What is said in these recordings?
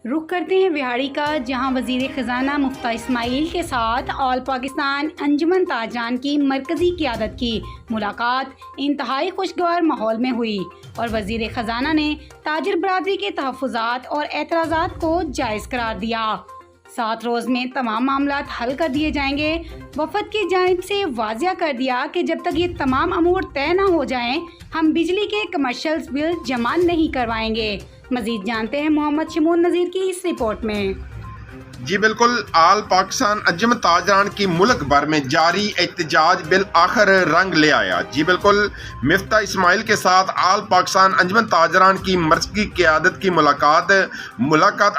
رخ کرتے ہیں وہاڑی کا، جہاں وزیر خزانہ مفتیٰ اسماعیل کے ساتھ آل پاکستان انجمن تاجران کی مرکزی قیادت کی ملاقات انتہائی خوشگوار ماحول میں ہوئی اور وزیر خزانہ نے تاجر برادری کے تحفظات اور اعتراضات کو جائز قرار دیا۔ 7 روز میں تمام معاملات حل کر دیے جائیں گے۔ وفد کی جانب سے واضح کر دیا کہ جب تک یہ تمام امور طے نہ ہو جائیں ہم بجلی کے کمرشل بل جمع نہیں کروائیں گے۔ مزید جانتے ہیں محمد شمون نذیر کی اس رپورٹ میں۔ جی بالکل، آل پاکستان انجمن تاجران کی ملک بھر میں جاری احتجاج بالآخر رنگ لے آیا۔ جی بالکل، مفتیٰ اسماعیل کے ساتھ آل پاکستان انجمن تاجران کی مرکزی قیادت کی ملاقات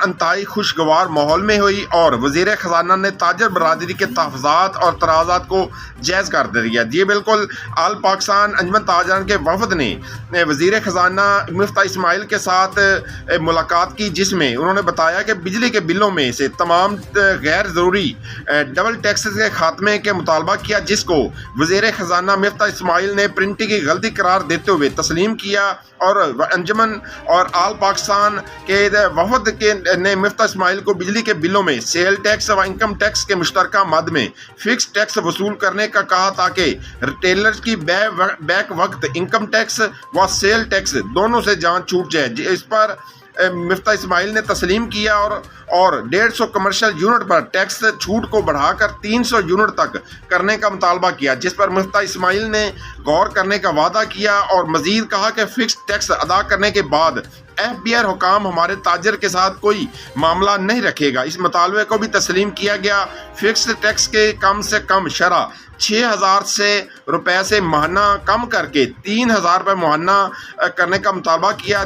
انتہائی خوشگوار ماحول میں ہوئی اور وزیر خزانہ نے تاجر برادری کے تحفظات اور اعتراضات کو جائز کر دیا۔ جی بالکل، آل پاکستان انجمن تاجران کے وفد نے وزیر خزانہ مفتیٰ اسماعیل کے ساتھ ملاقات کی، جس میں انہوں نے بتایا کہ بجلی کے بلوں میں سے تمام غیر ضروری ڈبل ٹیکس کے خاتمے کے مطالبہ کیا، جس کو وزیر خزانہ مفتیٰ اسماعیل نے پرنٹنگ کی غلطی قرار دیتے ہوئے تسلیم کیا اور انجمن اور آل پاکستان کے وفد نے مفتیٰ اسماعیل کو بجلی کے بلوں میں سیل ٹیکس و انکم ٹیکس کے مشترکہ مد میں فکس ٹیکس وصول کرنے کا کہا تاکہ ریٹیلر کی بیک وقت انکم ٹیکس و سیل ٹیکس دونوں سے جان چھوٹ جائے۔ اس پر مفتیٰ اسماعیل نے تسلیم کیا اور 150 کمرشل یونٹ پر ٹیکس چھوٹ کو بڑھا کر 300 یونٹ تک کرنے کا مطالبہ کیا، جس پر مفتیٰ اسماعیل نے غور کرنے کا وعدہ کیا اور مزید کہا کہ فکس ٹیکس ادا کرنے کے بعد FBR حکام ہمارے تاجر کے ساتھ کوئی معاملہ نہیں رکھے گا۔ اس مطالبے کو بھی تسلیم کیا گیا۔ فکس ٹیکس کے کم سے کم شرح 6,000 روپے سے ماہانہ کم کر کے 3,000 روپے ماہانہ کرنے کا مطالبہ کیا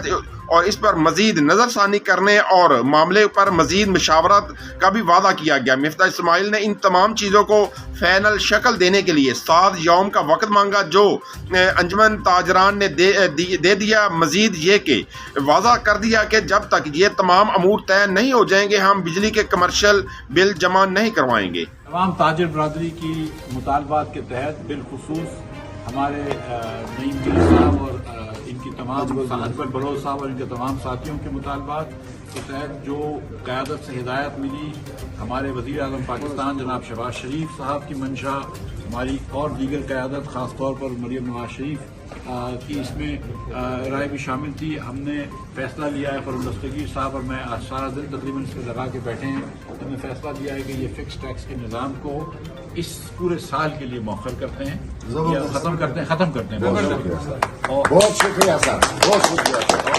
اور اس پر مزید نظر ثانی کرنے اور معاملے پر مزید مشاورت کا بھی وعدہ کیا گیا۔ مفتیٰ اسماعیل نے ان تمام چیزوں کو فائنل شکل دینے کے لیے 7 یوم کا وقت مانگا، جو انجمن تاجران نے دے دیا۔ مزید یہ کہ واضح کر دیا کہ جب تک یہ تمام امور طے نہیں ہو جائیں گے ہم بجلی کے کمرشل بل جمع نہیں کروائیں گے۔ تمام تاجر برادری کی مطالبات کے تحت بالخصوص ہمارے نعیم میر صاحب اور ان کی تمام اکبر بلوچ صاحب اور ان کے تمام ساتھیوں کے مطالبات کے تحت جو قیادت سے ہدایت ملی، ہمارے وزیر اعظم پاکستان جناب شہباز شریف صاحب کی منشا، ہماری اور دیگر قیادت خاص طور پر مریم نواز شریف کی اس میں رائے بھی شامل تھی۔ ہم نے فیصلہ لیا ہے، فروخ دستگیر صاحب اور میں آج سارا دن تقریباً اس پہ لگا کے بیٹھے ہیں، ہم نے فیصلہ لیا ہے کہ یہ فکس ٹیکس کے نظام کو اس پورے سال کے لیے مؤخر کرتے ہیں یا ختم کرتے ہیں۔ بہت شکریہ سر، بہت شکریہ سر۔